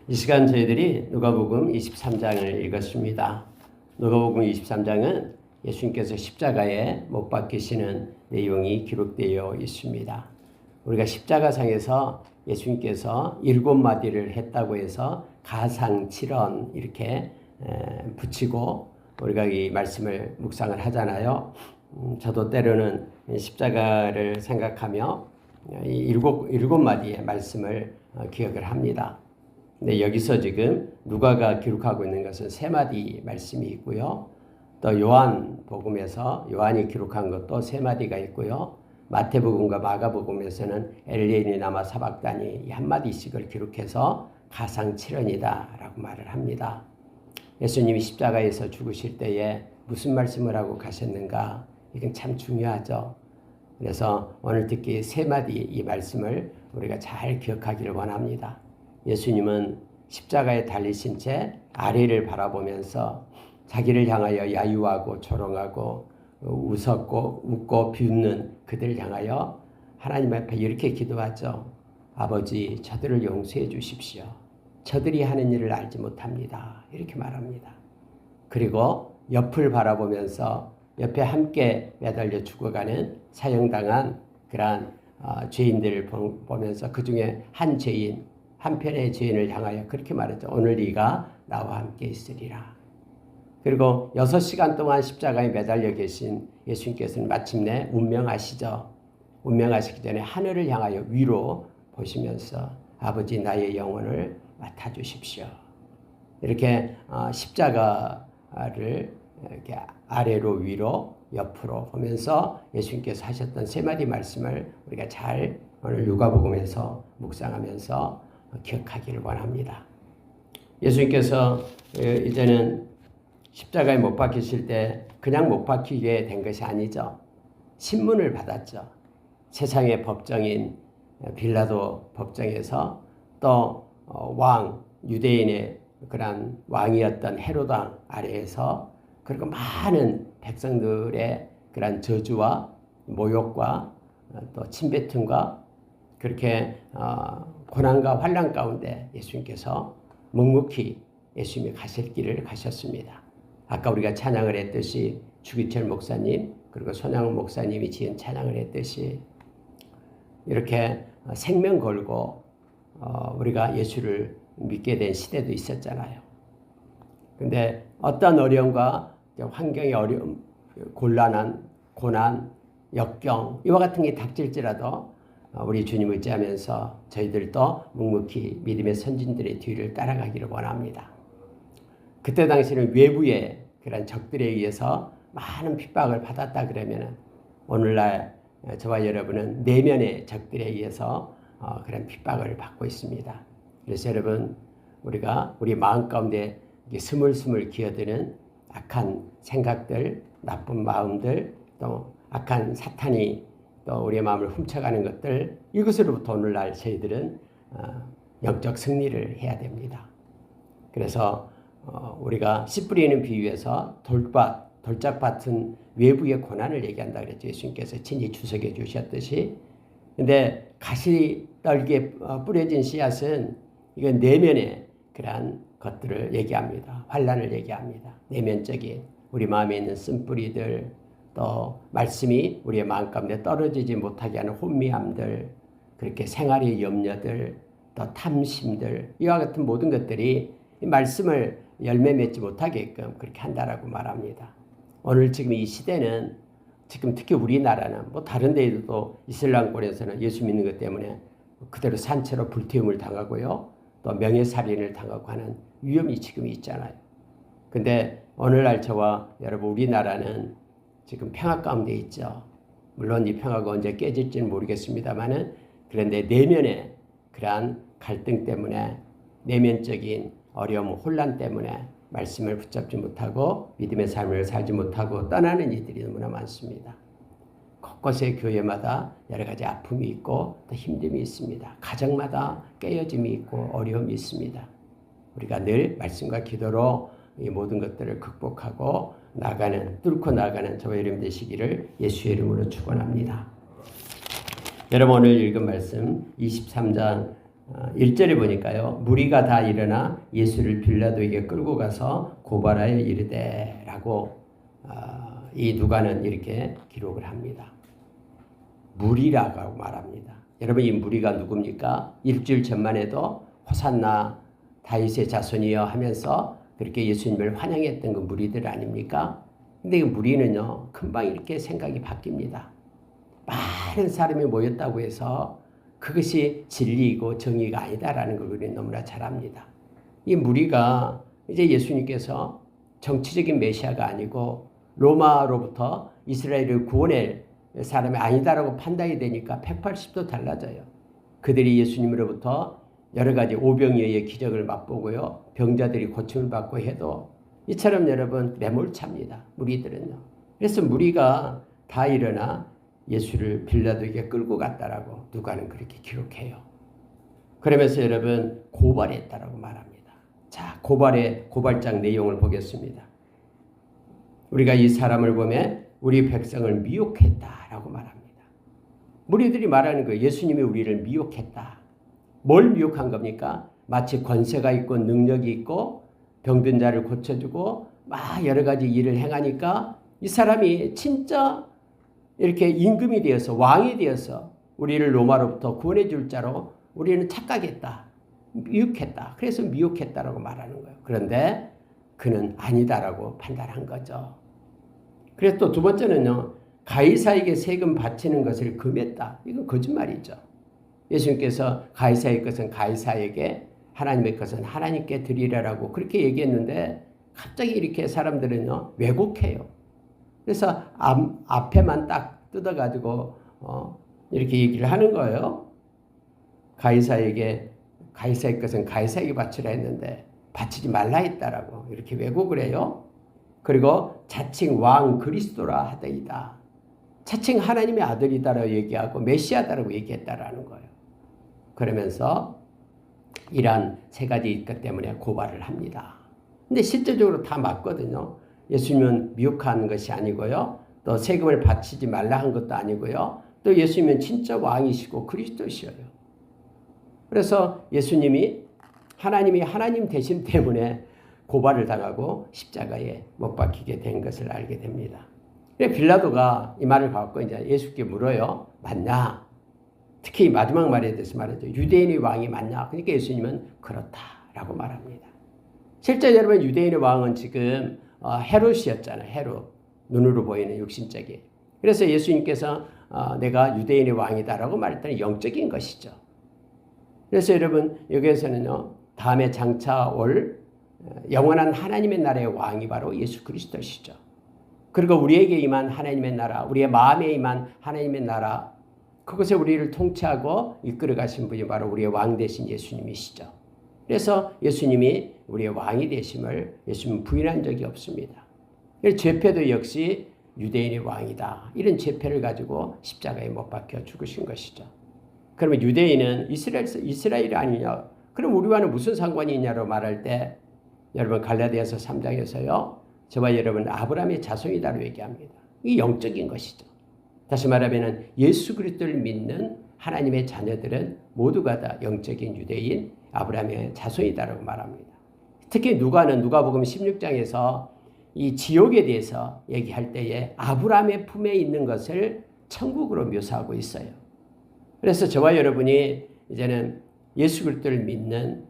이 시간 저희들이 누가복음 23장을 읽었습니다. 누가복음 23장은 예수님께서 십자가에 못 박히시는 내용이 기록되어 있습니다. 우리가 십자가상에서 예수님께서 7마디를 했다고 해서 가상칠언 이렇게 붙이고 우리가 이 말씀을 묵상을 하잖아요. 저도 때로는 십자가를 생각하며 일곱 마디의 말씀을 기억을 합니다. 근데 여기서 지금 누가가 기록하고 있는 것은 3마디 말씀이 있고요. 또 요한복음에서 요한이 기록한 것도 3마디가 있고요. 마태복음과 마가복음에서는 엘리니 나마 사박다니 한 마디씩을 기록해서 가상칠언이다라고 말을 합니다. 예수님이 십자가에서 죽으실 때에 무슨 말씀을 하고 가셨는가? 이건 참 중요하죠. 그래서 오늘 특히 3마디 이 말씀을 우리가 잘 기억하기를 원합니다. 예수님은 십자가에 달리신 채 아래를 바라보면서 자기를 향하여 야유하고 조롱하고 웃고 비웃는 그들을 향하여 하나님 앞에 이렇게 기도하죠. 아버지, 저들을 용서해 주십시오. 저들이 하는 일을 알지 못합니다. 이렇게 말합니다. 그리고 옆을 바라보면서 옆에 함께 매달려 죽어가는 사형당한 그러한 죄인들을 보면서 그 중에 한 죄인, 한편의 죄인을 향하여 그렇게 말했죠. 오늘 네가 나와 함께 있으리라. 그리고 6시간 동안 십자가에 매달려 계신 예수님께서는 마침내 운명하시죠. 운명하시기 전에 하늘을 향하여 위로 보시면서 아버지 나의 영혼을 맡아주십시오. 이렇게 십자가를 이렇게 아래로 위로 옆으로 보면서 예수님께서 하셨던 3마디 말씀을 우리가 잘 오늘 누가복음에서 묵상하면서 기억하기를 원합니다. 예수님께서 이제는 십자가에 못 박히실 때 그냥 못 박히게 된 것이 아니죠. 신문을 받았죠. 세상의 법정인 빌라도 법정에서 또 유대인의 그런 왕이었던 헤로드 왕 아래에서 그리고 많은 백성들의 그런 저주와 모욕과 또 침뱉음과 그렇게 고난과 환난 가운데 예수님께서 묵묵히 예수님이 가실 길을 가셨습니다. 아까 우리가 찬양을 했듯이 주기철 목사님 그리고 손양훈 목사님이 지은 찬양을 했듯이 이렇게 생명 걸고 우리가 예수를 믿게 된 시대도 있었잖아요. 근데 어떤 어려움과 환경의 어려움, 곤란한 고난, 역경 이와 같은 게 닥칠지라도 우리 주님 의지하면서 저희들도 묵묵히 믿음의 선진들의 뒤를 따라가기를 원합니다. 그때 당시는 외부의 그런 적들에 의해서 많은 핍박을 받았다 그러면 오늘날 저와 여러분은 내면의 적들에 의해서 그런 핍박을 받고 있습니다. 그래서 여러분 우리가 우리 마음 가운데 스물스물 기어드는 악한 생각들, 나쁜 마음들, 또 악한 사탄이 또 우리의 마음을 훔쳐가는 것들 이것으로부터 오늘날 저희들은 영적 승리를 해야 됩니다. 그래서 우리가 씨 뿌리는 비유에서 돌짝밭은 외부의 고난을 얘기한다 그랬죠. 예수님께서 친히 주석해 주셨듯이. 근데 가시떨기에 뿌려진 씨앗은 이건 내면의 그러한 것들을 얘기합니다. 환난을 얘기합니다. 내면적인 우리 마음에 있는 쓴뿌리들 또 말씀이 우리의 마음 가운데 떨어지지 못하게 하는 혼미함들 그렇게 생활의 염려들 또 탐심들 이와 같은 모든 것들이 이 말씀을 열매 맺지 못하게끔 그렇게 한다라고 말합니다. 오늘 지금 이 시대는 지금 특히 우리나라는 뭐 다른 데에도 이슬람권에서는 예수 믿는 것 때문에 그대로 산채로 불태움을 당하고요. 또 명예살인을 당하고 하는 위험이 지금 있잖아요. 근데 오늘날 저와 여러분 우리나라는 지금 평화 가운데 있죠. 물론 이 평화가 언제 깨질지는 모르겠습니다만은 그런데 내면의 그러한 갈등 때문에 내면적인 어려움, 혼란 때문에 말씀을 붙잡지 못하고 믿음의 삶을 살지 못하고 떠나는 이들이 너무나 많습니다. 곳곳의 교회마다 여러 가지 아픔이 있고 또 힘듦이 있습니다. 가정마다 깨어짐이 있고 어려움이 있습니다. 우리가 늘 말씀과 기도로 이 모든 것들을 극복하고 뚫고 나가는 저와 여러분 되시기를 예수의 이름으로 축원합니다. 여러분 오늘 읽은 말씀 23장 1절에 보니까요. 무리가 다 일어나 예수를 빌라도에게 끌고 가서 고발하여 이르되 라고 이 누가는 이렇게 기록을 합니다. 무리라고 말합니다. 여러분 이 무리가 누굽니까? 일주일 전만 해도 호산나 다윗의 자손이여 하면서 그렇게 예수님을 환영했던 그 무리들 아닙니까? 근데 그 무리는요 금방 이렇게 생각이 바뀝니다. 많은 사람이 모였다고 해서 그것이 진리이고 정의가 아니다라는 걸 우리는 너무나 잘 압니다. 이 무리가 이제 예수님께서 정치적인 메시아가 아니고 로마로부터 이스라엘을 구원할 사람이 아니다라고 판단이 되니까 180도 달라져요. 그들이 예수님으로부터 여러 가지 오병이어의 기적을 맛보고요. 병자들이 고침을 받고 해도 이처럼 여러분 매몰차입니다. 무리들은요. 그래서 무리가 다 일어나 예수를 빌라도에게 끌고 갔다라고 누가는 그렇게 기록해요. 그러면서 여러분 고발했다라고 말합니다. 자, 고발장 내용을 보겠습니다. 우리가 이 사람을 보면 우리 백성을 미혹했다라고 말합니다. 무리들이 말하는 거예요. 예수님이 우리를 미혹했다. 뭘 미혹한 겁니까? 마치 권세가 있고 능력이 있고 병든 자를 고쳐주고 막 여러 가지 일을 행하니까 이 사람이 진짜 이렇게 임금이 되어서 왕이 되어서 우리를 로마로부터 구원해 줄 자로 우리는 착각했다. 미혹했다. 그래서 미혹했다라고 말하는 거예요. 그런데 그는 아니다라고 판단한 거죠. 그래서 또 두 번째는요. 가이사에게 세금 바치는 것을 금했다. 이건 거짓말이죠. 예수님께서 가이사의 것은 가이사에게 하나님의 것은 하나님께 드리라라고 그렇게 얘기했는데 갑자기 이렇게 사람들은요. 왜곡해요. 그래서 앞에만 딱 뜯어가지고 이렇게 얘기를 하는 거예요. 가이사의 것은 가이사에게 바치라 했는데 바치지 말라 했다라고 이렇게 왜곡을 해요. 그리고 자칭 왕 그리스도라 하더이다. 자칭 하나님의 아들이다라고 얘기하고 메시아다라고 얘기했다라는 거예요. 그러면서 이러한 세 가지 있기 때문에 고발을 합니다. 근데 실제적으로 다 맞거든요. 예수님은 미혹한 것이 아니고요. 또 세금을 바치지 말라 한 것도 아니고요. 또 예수님은 진짜 왕이시고 그리스도시여요. 그래서 예수님이 하나님이 하나님 되심 때문에 고발을 당하고 십자가에 못 박히게 된 것을 알게 됩니다. 빌라도가 이 말을 갖고 이제 예수께 물어요. 맞냐? 특히 마지막 말에 대해서 말하죠. 유대인의 왕이 맞냐? 그러니까 예수님은 그렇다라고 말합니다. 실제 여러분 유대인의 왕은 지금 헤롯이었잖아요. 헤롯. 눈으로 보이는 육신적인. 그래서 예수님께서 내가 유대인의 왕이다라고 말했더니 영적인 것이죠. 그래서 여러분 여기에서는요. 다음에 장차 올 영원한 하나님의 나라의 왕이 바로 예수 그리스도시죠. 그리고 우리에게 임한 하나님의 나라, 우리의 마음에 임한 하나님의 나라, 그것에 우리를 통치하고 이끌어 가신 분이 바로 우리의 왕 되신 예수님이시죠. 그래서 예수님이 우리의 왕이 되심을 예수님은 부인한 적이 없습니다. 죄패도 역시 유대인의 왕이다. 이런 죄패를 가지고 십자가에 못 박혀 죽으신 것이죠. 그러면 유대인은 이스라엘이 아니냐? 그럼 우리와는 무슨 상관이 있냐로 말할 때 여러분 갈라디아서 3장에서요. 저와 여러분 아브라함의 자손이다라고 얘기합니다. 이게 영적인 것이죠. 다시 말하면 예수 그리스도를 믿는 하나님의 자녀들은 모두가 다 영적인 유대인 아브라함의 자손이다라고 말합니다. 특히 누가복음 16장에서 이 지옥에 대해서 얘기할 때에 아브라함의 품에 있는 것을 천국으로 묘사하고 있어요. 그래서 저와 여러분이 이제는 예수 그리스도를 믿는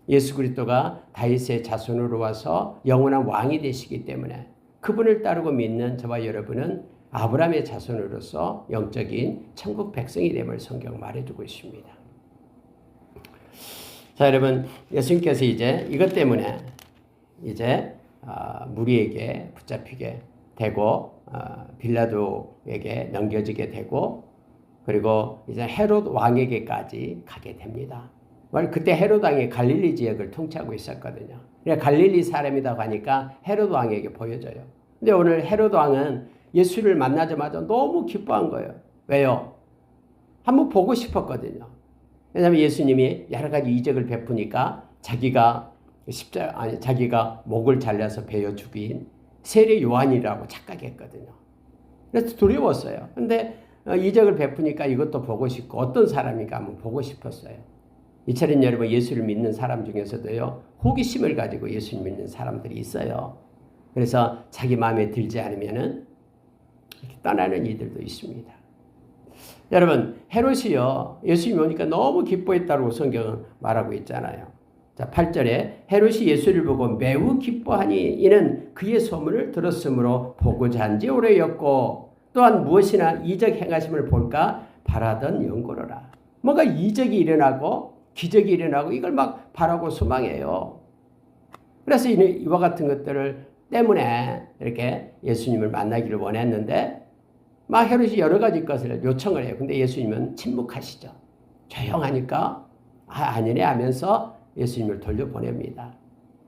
예수 그리스도가 다윗의 자손으로 와서 영원한 왕이 되시기 때문에 그분을 따르고 믿는 저와 여러분은 아브라함의 자손으로서 영적인 천국 백성이 됨을 성경 말해주고 있습니다. 자, 여러분 예수님께서 이제 이것 때문에 이제 무리에게 붙잡히게 되고 빌라도에게 넘겨지게 되고 그리고 이제 헤롯 왕에게까지 가게 됩니다. 그때 헤롯 왕이 갈릴리 지역을 통치하고 있었거든요. 갈릴리 사람이라고 하니까 헤롯 왕에게 보여져요. 근데 오늘 헤롯 왕은 예수를 만나자마자 너무 기뻐한 거예요. 왜요? 한번 보고 싶었거든요. 왜냐하면 예수님이 여러 가지 이적을 베푸니까 자기가 목을 잘라서 베어 죽인 세례 요한이라고 착각했거든요. 그래서 두려웠어요. 근데 이적을 베푸니까 이것도 보고 싶고 어떤 사람인가 한번 보고 싶었어요. 이처럼 여러분 예수를 믿는 사람 중에서도요, 호기심을 가지고 예수를 믿는 사람들이 있어요. 그래서 자기 마음에 들지 않으면은 이렇게 떠나는 이들도 있습니다. 여러분, 헤롯이요, 예수님이 오니까 너무 기뻐했다고 성경은 말하고 있잖아요. 자, 8절에 헤롯이 예수를 보고 매우 기뻐하니 이는 그의 소문을 들었으므로 보고자 한지 오래였고 또한 무엇이나 이적 행하심을 볼까 바라던 연고로라. 뭔가 이적이 일어나고 기적이 일어나고 이걸 막 바라고 소망해요. 그래서 이와 같은 것들을 때문에 이렇게 예수님을 만나기를 원했는데 막 헤롯이 여러 가지 것을 요청을 해요. 근데 예수님은 침묵하시죠. 조용하니까 아니네 하면서 예수님을 돌려보냅니다.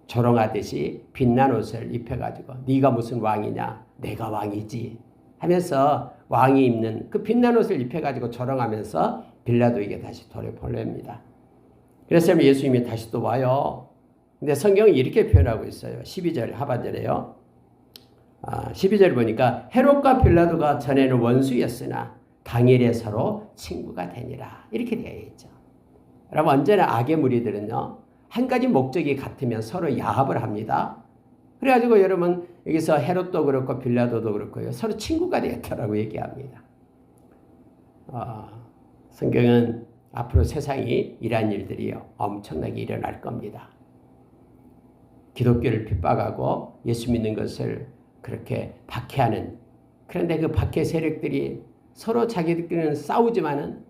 조롱하듯이 빛난 옷을 입혀가지고 네가 무슨 왕이냐? 내가 왕이지 하면서 왕이 입는 그 빛난 옷을 입혀가지고 조롱하면서 빌라도에게 다시 돌려보냅니다. 그래서 예수님이 다시 또 와요. 근데 성경은 이렇게 표현하고 있어요. 12절 하반절에요. 12절 보니까 헤롯과 빌라도가 전에는 원수였으나 당일에 서로 친구가 되니라. 이렇게 되어 있죠. 여러분, 언제나 악의 무리들은요, 한 가지 목적이 같으면 서로 야합을 합니다. 그래가지고 여러분, 여기서 헤롯도 그렇고 빌라도도 그렇고요, 서로 친구가 되었다라고 얘기합니다. 성경은 앞으로 세상이 이러한 일들이 엄청나게 일어날 겁니다. 기독교를 핍박하고 예수 믿는 것을 그렇게 박해하는, 그런데 그 박해 세력들이 서로 자기들끼리는 싸우지만은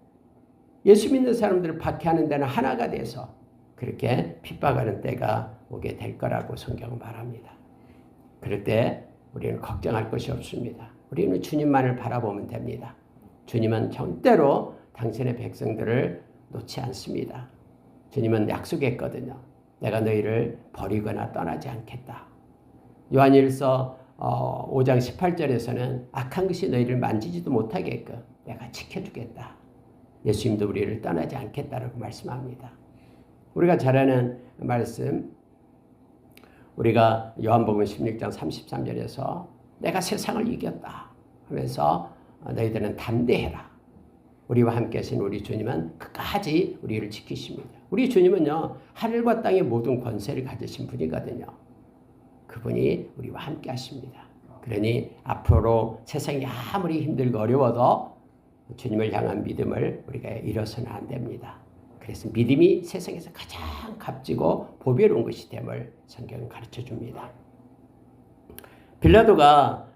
예수 믿는 사람들을 박해하는 데는 하나가 돼서 그렇게 핍박하는 때가 오게 될 거라고 성경은 말합니다. 그럴 때 우리는 걱정할 것이 없습니다. 우리는 주님만을 바라보면 됩니다. 주님은 절대로 당신의 백성들을 놓지 않습니다. 주님은 약속했거든요. 내가 너희를 버리거나 떠나지 않겠다. 요한일서 5장 18절에서는 악한 것이 너희를 만지지도 못하게끔 내가 지켜주겠다. 예수님도 우리를 떠나지 않겠다라고 말씀합니다. 우리가 잘 아는 말씀, 우리가 요한복음 16장 33절에서 내가 세상을 이겼다 하면서 너희들은 담대해라. 우리와 함께 하신 우리 주님은 끝까지 우리를 지키십니다. 우리 주님은요, 하늘과 땅의 모든 권세를 가지신 분이거든요. 그분이 우리와 함께 하십니다. 그러니 앞으로 세상이 아무리 힘들고 어려워도 주님을 향한 믿음을 우리가 잃어서는 안 됩니다. 그래서 믿음이 세상에서 가장 값지고 보배로운 것이 됨을 성경은 가르쳐 줍니다. 빌라도가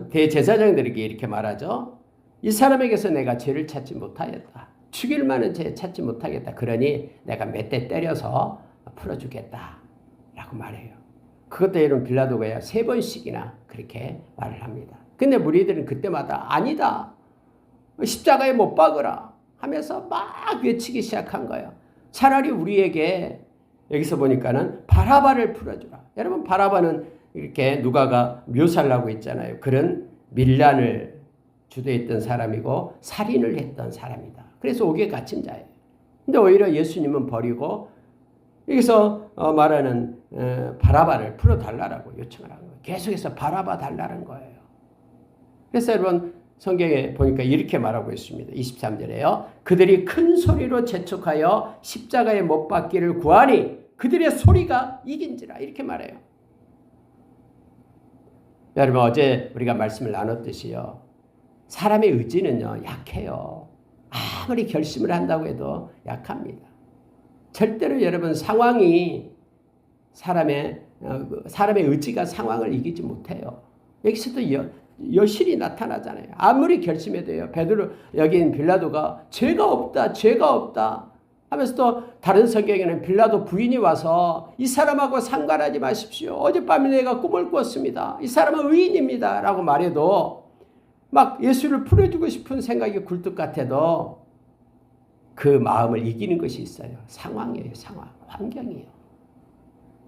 대제사장들에게 이렇게 말하죠. 이 사람에게서 내가 죄를 찾지 못하였다. 죽일 만한 죄 찾지 못하겠다. 그러니 내가 몇 대 때려서 풀어주겠다 라고 말해요. 그것도 여러분 빌라도가 3번씩이나 그렇게 말을 합니다. 근데 무리들은 그때마다 아니다. 십자가에 못 박으라 하면서 막 외치기 시작한 거예요. 차라리 우리에게 여기서 보니까는 바라바를 풀어주라. 여러분 바라바는 이렇게 누가가 묘사를 하고 있잖아요. 그런 밀란을 주도했던 사람이고 살인을 했던 사람이다. 그래서 옥에 갇힌 자예요. 근데 오히려 예수님은 버리고 여기서 말하는 바라바를 풀어달라고 요청을 하는 거예요. 계속해서 바라바 달라는 거예요. 그래서 여러분 성경에 보니까 이렇게 말하고 있습니다. 23절에요. 그들이 큰 소리로 재촉하여 십자가에 못 박기를 구하니 그들의 소리가 이긴지라. 이렇게 말해요. 여러분 어제 우리가 말씀을 나눴듯이요. 사람의 의지는요 약해요. 아무리 결심을 한다고 해도 약합니다. 절대로 여러분 상황이 사람의 의지가 상황을 이기지 못해요. 여기서도 여실히 나타나잖아요. 아무리 결심해도요. 베드로 여긴 빌라도가 죄가 없다 하면서 또 다른 성경에는 빌라도 부인이 와서 이 사람하고 상관하지 마십시오. 어젯밤에 내가 꿈을 꿨습니다. 이 사람은 의인입니다 라고 말해도 막 예수를 풀어주고 싶은 생각이 굴뚝 같아도 그 마음을 이기는 것이 있어요. 상황이에요. 상황. 환경이에요.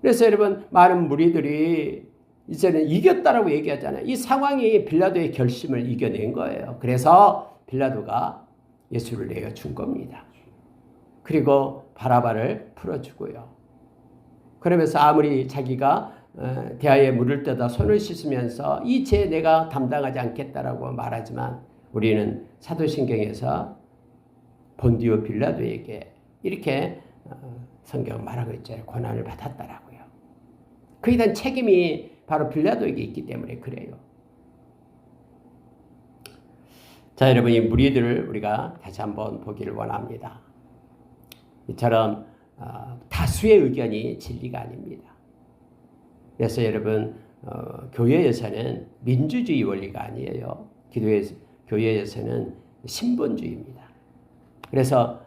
그래서 여러분 많은 무리들이 이제는 이겼다라고 얘기하잖아요. 이 상황이 빌라도의 결심을 이겨낸 거예요. 그래서 빌라도가 예수를 내어준 겁니다. 그리고 바라바를 풀어주고요. 그러면서 아무리 자기가 대하에 물을 떠다 손을 씻으면서 이 죄 내가 담당하지 않겠다라고 말하지만 우리는 사도신경에서 본디오 빌라도에게 이렇게 성경 말하고 있잖아요. 고난을 받았다라고요. 그에 대한 책임이 바로 빌라도에게 있기 때문에 그래요. 자, 여러분, 이 무리들을 우리가 다시 한번 보기를 원합니다. 이처럼 다수의 의견이 진리가 아닙니다. 그래서 여러분, 교회에서는 민주주의 원리가 아니에요. 교회에서는 신본주의입니다. 그래서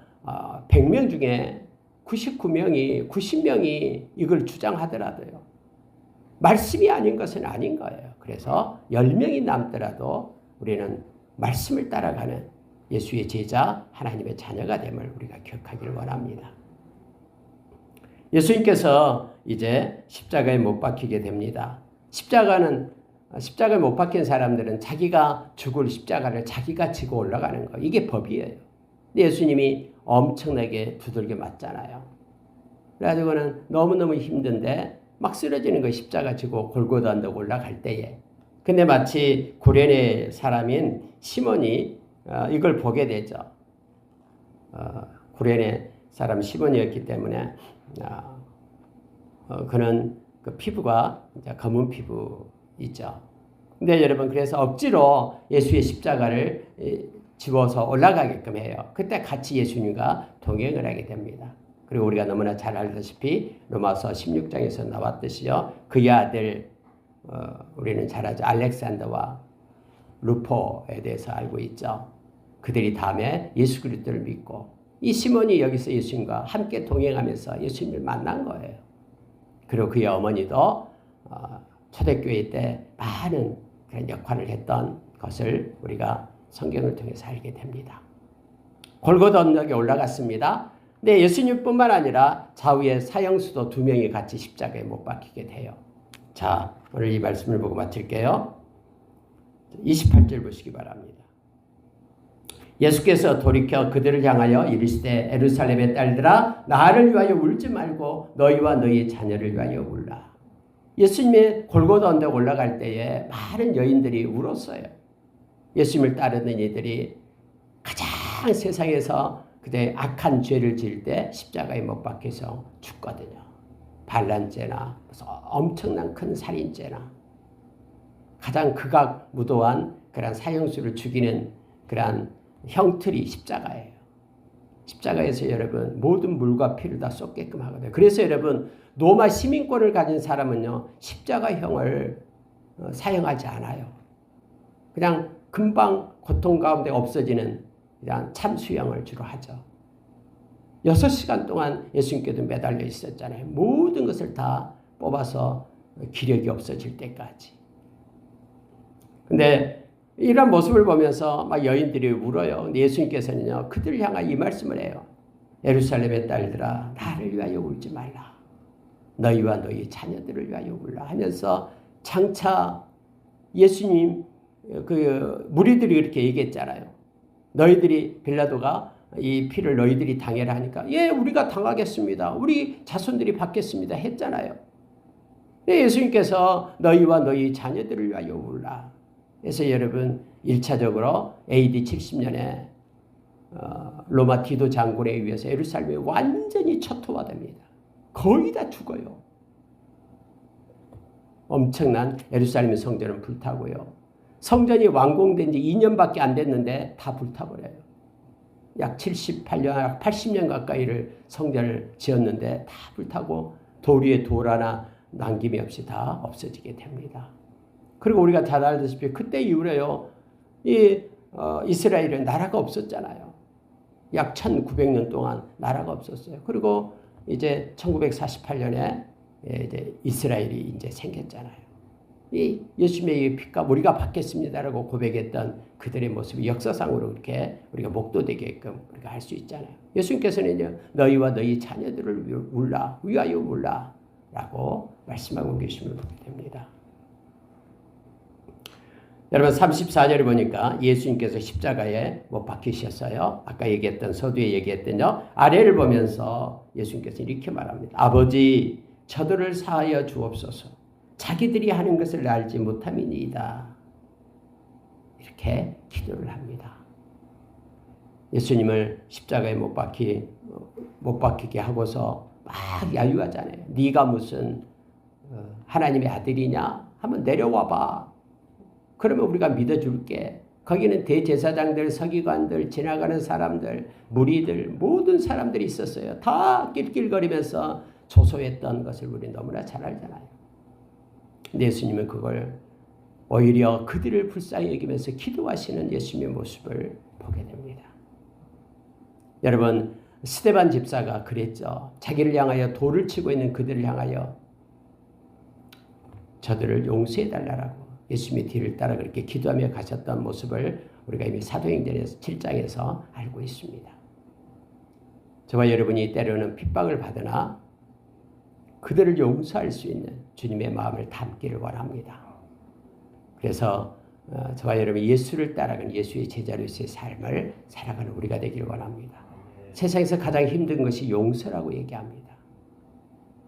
100명 중에 90명이 이걸 주장하더라도요. 말씀이 아닌 것은 아닌 거예요. 그래서 10명이 남더라도 우리는 말씀을 따라가는 예수의 제자, 하나님의 자녀가 됨을 우리가 기억하기를 원합니다. 예수님께서 이제 십자가에 못 박히게 됩니다. 십자가에 못 박힌 사람들은 자기가 죽을 십자가를 자기가 지고 올라가는 거, 이게 법이에요. 근데 예수님이 엄청나게 두들겨 맞잖아요. 그래가지고는 너무너무 힘든데 막 쓰러지는 거, 십자가 지고 골고다 언덕 올라갈 때에. 근데 마치 구레네 사람인 시몬이 이걸 보게 되죠. 구레네 사람 시몬이었기 때문에 그는 그 피부가 이제 검은 피부이죠. 근데 여러분, 그래서 억지로 예수의 십자가를 집어서 올라가게끔 해요. 그때 같이 예수님과 동행을 하게 됩니다. 그리고 우리가 너무나 잘 알다시피 로마서 16장에서 나왔듯이요. 그의 아들 우리는 잘 알죠. 알렉산더와 루포에 대해서 알고 있죠. 그들이 다음에 예수 그리스도를 믿고 이 시몬이 여기서 예수님과 함께 동행하면서 예수님을 만난 거예요. 그리고 그의 어머니도 초대교회 때 많은 그런 역할을 했던 것을 우리가 성경을 통해서 알게 됩니다. 골고다 언덕에 올라갔습니다. 근데 예수님뿐만 아니라 좌우에 사형수도 2명이 같이 십자가에 못 박히게 돼요. 자, 오늘 이 말씀을 보고 마칠게요. 28절 보시기 바랍니다. 예수께서 돌이켜 그들을 향하여 이르시되 예루살렘의 딸들아, 나를 위하여 울지 말고 너희와 너희 자녀를 위하여 울라. 예수님의 골고다 언덕 올라갈 때에 많은 여인들이 울었어요. 예수님을 따르는 이들이 가장 세상에서 그때 악한 죄를 지을 때 십자가에 못 박혀서 죽거든요. 반란죄나 엄청난 큰 살인죄나 가장 극악무도한 그런 사형수를 죽이는 그런 형틀이 십자가예요. 십자가에서 여러분 모든 물과 피를 다 쏟게끔 하거든요. 그래서 여러분 로마 시민권을 가진 사람은요 십자가형을 사용하지 않아요. 그냥 금방 고통 가운데 없어지는 그냥 참수형을 주로 하죠. 6시간 동안 예수님께도 매달려 있었잖아요. 모든 것을 다 뽑아서 기력이 없어질 때까지. 근데 이런 모습을 보면서 막 여인들이 울어요. 근데 예수님께서는요, 그들을 향하여 이 말씀을 해요. 예루살렘의 딸들아, 나를 위하여 울지 말라. 너희와 너희 자녀들을 위하여 울라 하면서 장차 예수님 그 무리들이 이렇게 얘기했잖아요. 너희들이 빌라도가 이 피를 너희들이 당해라 하니까 예, 우리가 당하겠습니다. 우리 자손들이 받겠습니다 했잖아요. 예수님께서 너희와 너희 자녀들을 위하여 울라. 그래서 여러분 1차적으로 AD 70년에 로마 디도 장군에 의해서 예루살렘이 완전히 초토화됩니다. 거의 다 죽어요. 엄청난 예루살렘 성전은 불타고요. 성전이 완공된 지 2년밖에 안 됐는데 다 불타버려요. 약 78년, 80년 가까이를 성전을 지었는데 다 불타고 돌 위에 돌 하나 남김이 없이 다 없어지게 됩니다. 그리고 우리가 잘 알다시피 그때 이후로요, 이스라엘은 나라가 없었잖아요. 약 1900년 동안 나라가 없었어요. 그리고 이제 1948년에 이제 이스라엘이 이제 생겼잖아요. 이 예수님의 피가 우리가 받겠습니다라고 고백했던 그들의 모습이 역사상으로 이렇게 우리가 목도되게끔 우리가 할 수 있잖아요. 예수님께서는요, 너희와 너희 자녀들을 위하여 울라라고 말씀하고 계심을 보게 됩니다. 여러분 34절을 보니까 예수님께서 십자가에 못 박히셨어요. 아까 얘기했던 서두에 얘기했던요. 아래를 보면서 예수님께서 이렇게 말합니다. 아버지, 저들을 사하여 주옵소서. 자기들이 하는 것을 알지 못함이니이다. 이렇게 기도를 합니다. 예수님을 십자가에 못 박히게 하고서 막 야유하잖아요. 네가 무슨 하나님의 아들이냐? 한번 내려와봐. 그러면 우리가 믿어줄게. 거기는 대제사장들, 서기관들, 지나가는 사람들, 무리들, 모든 사람들이 있었어요. 다 낄낄거리면서 조소했던 것을 우리 너무나 잘 알잖아요. 근데 예수님은 그걸 오히려 그들을 불쌍히 여기면서 기도하시는 예수님의 모습을 보게 됩니다. 여러분, 스데반 집사가 그랬죠. 자기를 향하여 돌을 치고 있는 그들을 향하여 저들을 용서해달라고 예수님의 뒤를 따라 그렇게 기도하며 가셨던 모습을 우리가 이미 사도행전에서 7장에서 알고 있습니다. 저와 여러분이 때로는 핍박을 받으나 그들을 용서할 수 있는 주님의 마음을 담기를 원합니다. 그래서 저와 여러분이 예수를 따라가는 예수의 제자로서의 삶을 살아가는 우리가 되기를 원합니다. 세상에서 가장 힘든 것이 용서라고 얘기합니다.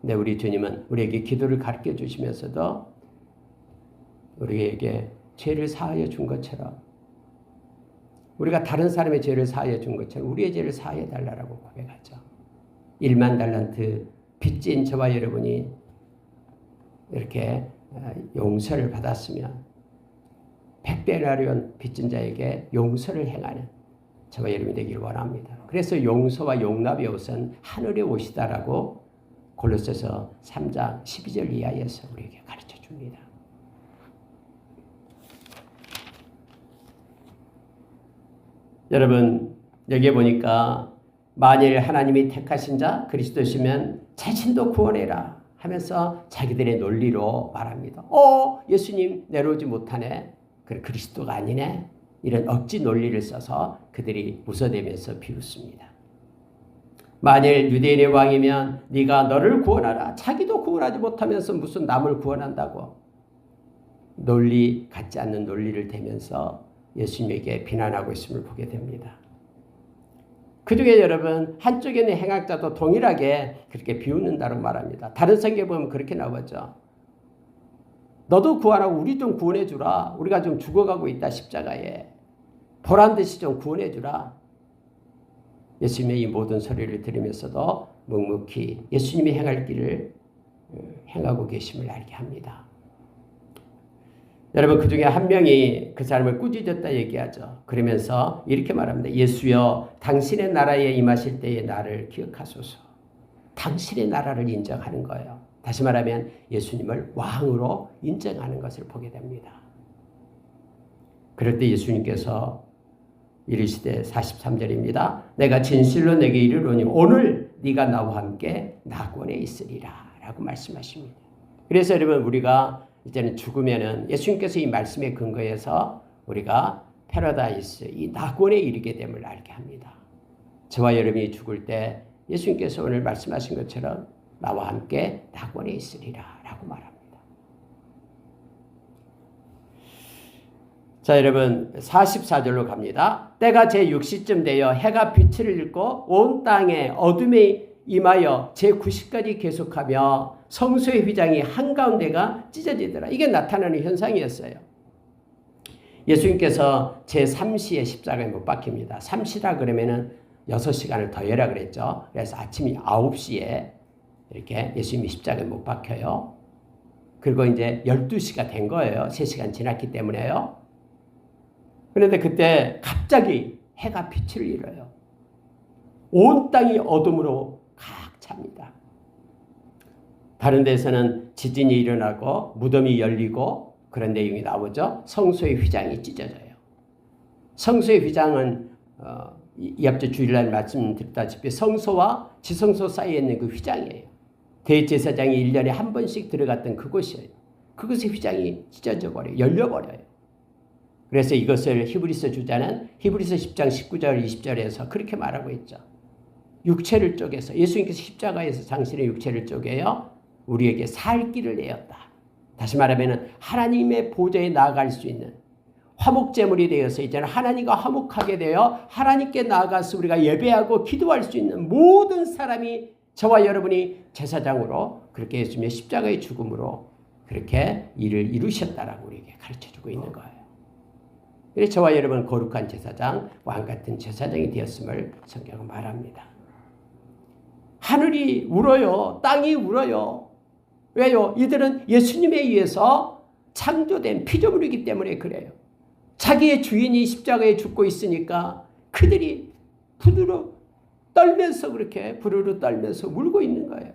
근데 우리 주님은 우리에게 기도를 가르쳐 주시면서도 우리에게 죄를 사하여 준 것처럼 우리가 다른 사람의 죄를 사하여 준 것처럼 우리의 죄를 사하여 달라고 고백하죠. 1만 달란트 빚진 저와 여러분이 이렇게 용서를 받았으면 100배나리온 빚진 자에게 용서를 행하는 저와 여러분이 되기를 원합니다. 그래서 용서와 용납의 옷은 하늘의 옷이다라고 골로새서 3장 12절 이하에서 우리에게 가르쳐 줍니다. 여러분, 여기에 보니까 만일 하나님이 택하신 자 그리스도시면 자신도 구원해라 하면서 자기들의 논리로 말합니다. 예수님 내려오지 못하네. 그래, 그리스도가 아니네. 이런 억지 논리를 써서 그들이 웃어대면서 비웃습니다. 만일 유대인의 왕이면 네가 너를 구원하라. 자기도 구원하지 못하면서 무슨 남을 구원한다고. 논리 같지 않는 논리를 대면서 예수님에게 비난하고 있음을 보게 됩니다. 그중에 여러분 한쪽에는 행악자도 동일하게 그렇게 비웃는다고 말합니다. 다른 성경에 보면 그렇게 나오죠. 너도 구원하고 우리 좀 구원해 주라. 우리가 좀 죽어가고 있다 십자가에. 보란 듯이 좀 구원해 주라. 예수님의 이 모든 소리를 들으면서도 묵묵히 예수님이 행할 길을 행하고 계심을 알게 합니다. 여러분 그중에 한 명이 그 사람을 꾸짖었다 얘기하죠. 그러면서 이렇게 말합니다. 예수여 당신의 나라에 임하실 때에 나를 기억하소서. 당신의 나라를 인정하는 거예요. 다시 말하면 예수님을 왕으로 인정하는 것을 보게 됩니다. 그럴 때 예수님께서 이르시되 43절입니다. 내가 진실로 내게 이르노니 오늘 네가 나와 함께 낙원에 있으리라 라고 말씀하십니다. 그래서 여러분 우리가 이제는 죽으면은 예수님께서 이 말씀에 근거해서 우리가 패러다이스, 이 낙원에 이르게 됨을 알게 합니다. 저와 여러분이 죽을 때 예수님께서 오늘 말씀하신 것처럼 나와 함께 낙원에 있으리라 라고 말합니다. 자 여러분 44절로 갑니다. 때가 제6시쯤 되어 해가 빛을 잃고 온 땅에 어둠이 임하여 제9시까지 계속하며 성소의 휘장이 한가운데가 찢어지더라. 이게 나타나는 현상이었어요. 예수님께서 제3시에 십자가에 못 박힙니다. 3시라 그러면은 6시간을 더 해라 그랬죠. 그래서 아침 9시에 이렇게 예수님이 십자가에 못 박혀요. 그리고 이제 12시가 된 거예요. 3시간 지났기 때문에요. 그런데 그때 갑자기 해가 빛을 잃어요. 온 땅이 어둠으로 가득 찹니다. 다른 데서는 지진이 일어나고 무덤이 열리고 그런 내용이 나오죠. 성소의 휘장이 찢어져요. 성소의 휘장은 이 앞서 주일날 말씀드렸다시피 성소와 지성소 사이에 있는 그 휘장이에요. 대제사장이 1년에 한 번씩 들어갔던 그곳이에요. 그곳의 휘장이 찢어져 버려요. 열려버려요. 그래서 이것을 히브리서 주자는 히브리서 10장 19절 20절에서 그렇게 말하고 있죠. 육체를 쪼개서 예수님께서 십자가에서 당신의 육체를 쪼개요. 우리에게 살 길을 내었다. 다시 말하면 하나님의 보좌에 나아갈 수 있는 화목제물이 되어서 이제는 하나님과 화목하게 되어 하나님께 나아가서 우리가 예배하고 기도할 수 있는 모든 사람이 저와 여러분이 제사장으로 그렇게 예수님의 십자가의 죽음으로 그렇게 일을 이루셨다라고 우리에게 가르쳐주고 있는 거예요. 그래서 저와 여러분 거룩한 제사장, 왕 같은 제사장이 되었음을 성경은 말합니다. 하늘이 울어요. 땅이 울어요. 왜요? 이들은 예수님에 의해서 창조된 피조물이기 때문에 그래요. 자기의 주인이 십자가에 죽고 있으니까 그들이 부르르 떨면서 울고 있는 거예요.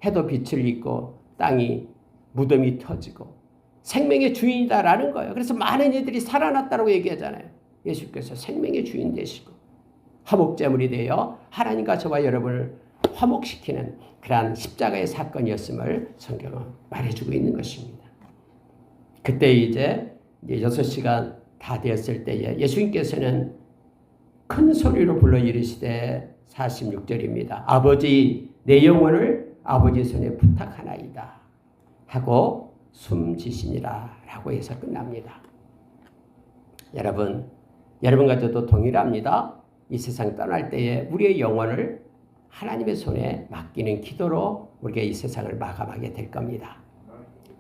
해도 빛을 잇고 땅이 무덤이 터지고 생명의 주인이다라는 거예요. 그래서 많은 이들이 살아났다고 얘기하잖아요. 예수께서 생명의 주인 되시고 화목제물이 되어 하나님과 저와 여러분을 화목시키는 그러한 십자가의 사건이었음을 성경은 말해주고 있는 것입니다. 그때 이제 6시간 다 되었을 때에 예수님께서는 큰 소리로 불러 이르시되 46절입니다. 아버지 내 영혼을 아버지 손에 부탁하나이다 하고 숨지시니라 라고 해서 끝납니다. 여러분과 저도 동일합니다. 이 세상 떠날 때에 우리의 영혼을 하나님의 손에 맡기는 기도로 우리가 이 세상을 마감하게 될 겁니다.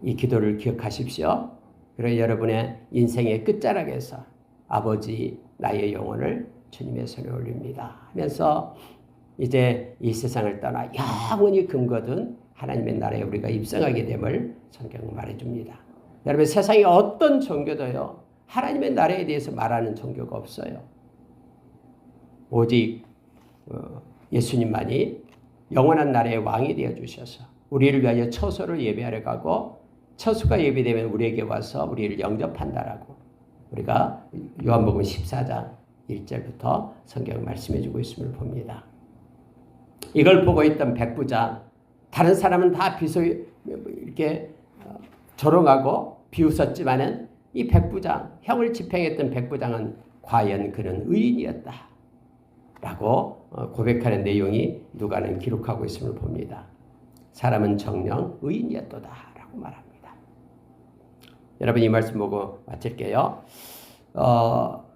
이 기도를 기억하십시오. 그리고 여러분의 인생의 끝자락에서 아버지 나의 영혼을 주님의 손에 올립니다 하면서 이제 이 세상을 떠나 영원히 금거든 하나님의 나라에 우리가 입성하게 됨을 성경은 말해줍니다. 여러분 세상에 어떤 종교도요 하나님의 나라에 대해서 말하는 종교가 없어요. 오직 예수님만이 영원한 나라의 왕이 되어주셔서 우리를 위하여 처소를 예배하러 가고 처소가 예배되면 우리에게 와서 우리를 영접한다라고 우리가 요한복음 14장 1절부터 성경 말씀해주고 있음을 봅니다. 이걸 보고 있던 백부장, 다른 사람은 다 이렇게 조롱하고 비웃었지만은 이 백부장, 형을 집행했던 백부장은 과연 그는 의인이었다 라고 고백하는 내용이 누가는 기록하고 있음을 봅니다. 사람은 정녕 의인이었도다 라고 말합니다. 여러분 이 말씀 보고 마칠게요.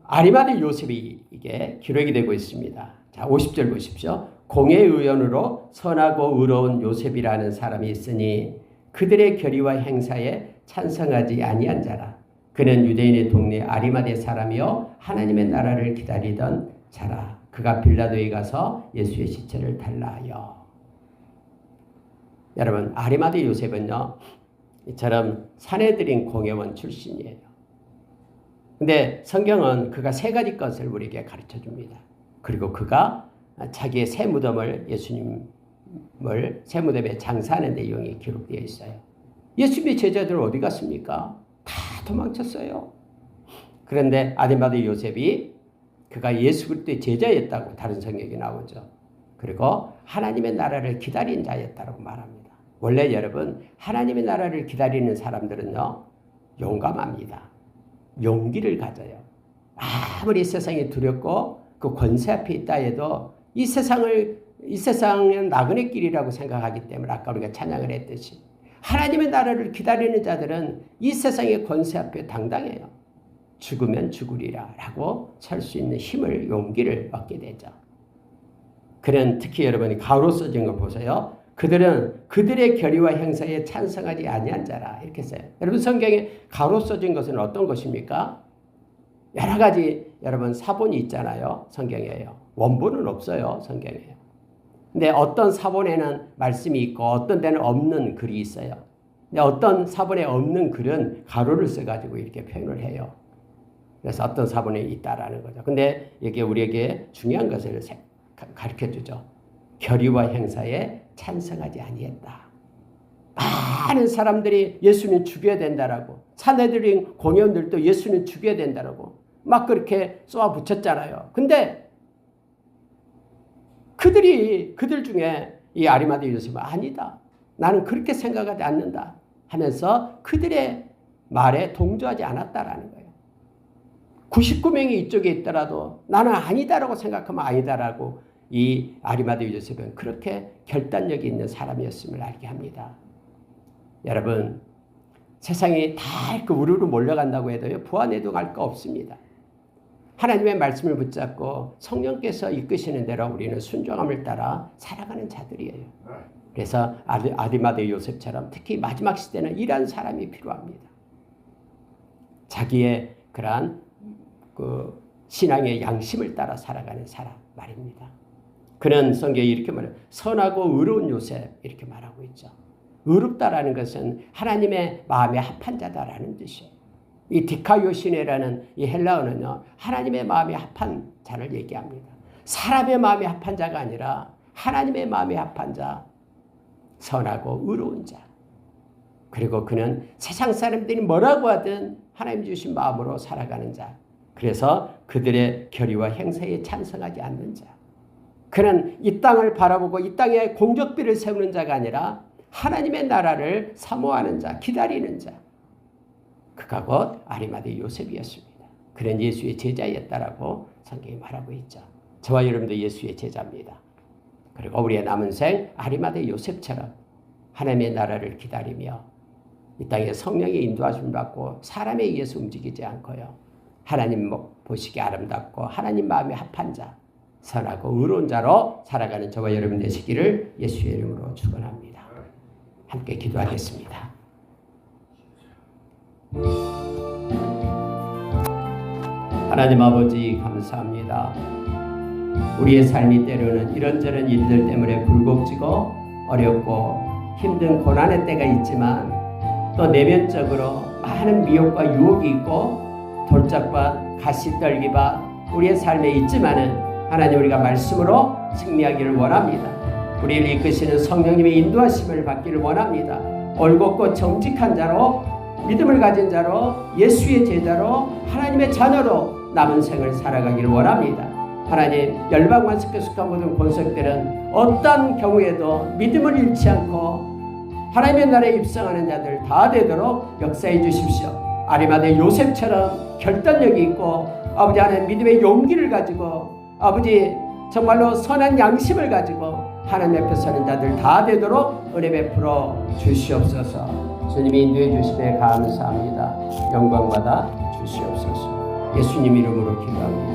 아리마대 요셉이 이게 기록이 되고 있습니다. 자, 50절 보십시오. 공의 의원으로 선하고 의로운 요셉이라는 사람이 있으니 그들의 결의와 행사에 찬성하지 아니한 자라. 그는 유대인의 동네 아리마대 사람이요 하나님의 나라를 기다리던 자라. 그가 빌라도에 가서 예수의 시체를 달라하여. 여러분 아리마대 요셉은요 이처럼 사내들인 공회원 출신이에요. 근데 성경은 그가 세 가지 것을 우리에게 가르쳐 줍니다. 그리고 그가 자기의 새 무덤을 예수님을 새 무덤에 장사하는 내용이 기록되어 있어요. 예수님의 제자들 어디 갔습니까? 다 도망쳤어요. 그런데 아리마대 요셉이 그가 예수 그리스도의 제자였다고 다른 성경에 나오죠. 그리고 하나님의 나라를 기다린 자였다고 말합니다. 원래 여러분 하나님의 나라를 기다리는 사람들은요 용감합니다. 용기를 가져요. 아무리 세상이 두렵고 그 권세 앞에 있다 해도 이 세상은 나그네 길이라고 생각하기 때문에 아까 우리가 찬양을 했듯이 하나님의 나라를 기다리는 자들은 이 세상의 권세 앞에 당당해요. 죽으면 죽으리라 라고 설 수 있는 힘을 용기를 얻게 되죠. 그는 특히 여러분이 가로 써진 거 보세요. 그들은 그들의 결의와 행사에 찬성하지 아니한 자라 이렇게 써요. 여러분 성경에 가로 써진 것은 어떤 것입니까? 여러 가지 여러분 사본이 있잖아요. 성경에요. 원본은 없어요. 성경에. 근데 어떤 사본에는 말씀이 있고 어떤 데는 없는 글이 있어요. 근데 어떤 사본에 없는 글은 가로를 써가지고 이렇게 표현을 해요. 그래서 어떤 사본에 있다라는 거죠. 근데 이게 우리에게 중요한 것을 가르쳐주죠. 결의와 행사에 찬성하지 아니했다. 많은 사람들이 예수는 죽여야 된다라고 사내들인 공연들도 예수는 죽여야 된다라고 막 그렇게 쏘아 붙였잖아요. 근데 그들 중에 이 아리마대 요셉은 아니다. 나는 그렇게 생각하지 않는다 하면서 그들의 말에 동조하지 않았다라는 거예요. 99명이 이쪽에 있더라도 나는 아니다라고 생각하면 아니다라고 이 아리마대 요셉은 그렇게 결단력이 있는 사람이었음을 알게 합니다. 여러분 세상이 다 그 우르르 몰려간다고 해도요 부안해도 갈 거 없습니다. 하나님의 말씀을 붙잡고 성령께서 이끄시는 대로 우리는 순종함을 따라 살아가는 자들이에요. 그래서 아리마대 요셉처럼 특히 마지막 시대는 이러한 사람이 필요합니다. 자기의 그러한 그 신앙의 양심을 따라 살아가는 사람 말입니다. 그는 성경에 이렇게 말해요. 선하고 의로운 요셉 이렇게 말하고 있죠. 의롭다라는 것은 하나님의 마음에 합한 자다라는 뜻이에요. 이 디카요시네라는 이 헬라어는요, 하나님의 마음에 합한 자를 얘기합니다. 사람의 마음에 합한 자가 아니라 하나님의 마음에 합한 자, 선하고 의로운 자. 그리고 그는 세상 사람들이 뭐라고 하든 하나님 주신 마음으로 살아가는 자. 그래서 그들의 결의와 행세에 찬성하지 않는 자. 그는 이 땅을 바라보고 이 땅에 공적비를 세우는 자가 아니라 하나님의 나라를 사모하는 자, 기다리는 자. 그가 곧 아리마대 요셉이었습니다. 그는 예수의 제자였다라고 성경이 말하고 있죠. 저와 여러분도 예수의 제자입니다. 그리고 우리의 남은 생 아리마대 요셉처럼 하나님의 나라를 기다리며 이 땅에 성령의 인도하심을 받고 사람에 의해서 움직이지 않고요. 하나님 보시기에 아름답고 하나님 마음에 합한 자, 선하고 의로운 자로 살아가는 저와 여러분 되시기를 예수의 이름으로 축원합니다. 함께 기도하겠습니다. 하나님 아버지 감사합니다. 우리의 삶이 때로는 이런저런 일들 때문에 굴곡지고 어렵고 힘든 고난의 때가 있지만 또 내면적으로 많은 미혹과 유혹이 있고 돌짝밭, 가시떨기밭 우리의 삶에 있지만은 하나님 우리가 말씀으로 승리하기를 원합니다. 우리를 이끄시는 성령님의 인도하심을 받기를 원합니다. 올곧고 정직한 자로 믿음을 가진 자로 예수의 제자로 하나님의 자녀로 남은 생을 살아가기를 원합니다. 하나님 열방과 속한 모든 권속들은 어떤 경우에도 믿음을 잃지 않고 하나님의 나라에 입성하는 자들 다 되도록 역사해 주십시오. 아리마대 요셉처럼 결단력이 있고 아버지 하나님 믿음의 용기를 가지고 아버지 정말로 선한 양심을 가지고 하나님 앞에 서는 자들 다 되도록 은혜 베풀어 주시옵소서. 주님이 인도해 주심에 감사합니다. 영광받아 주시옵소서. 예수님 이름으로 기도합니다.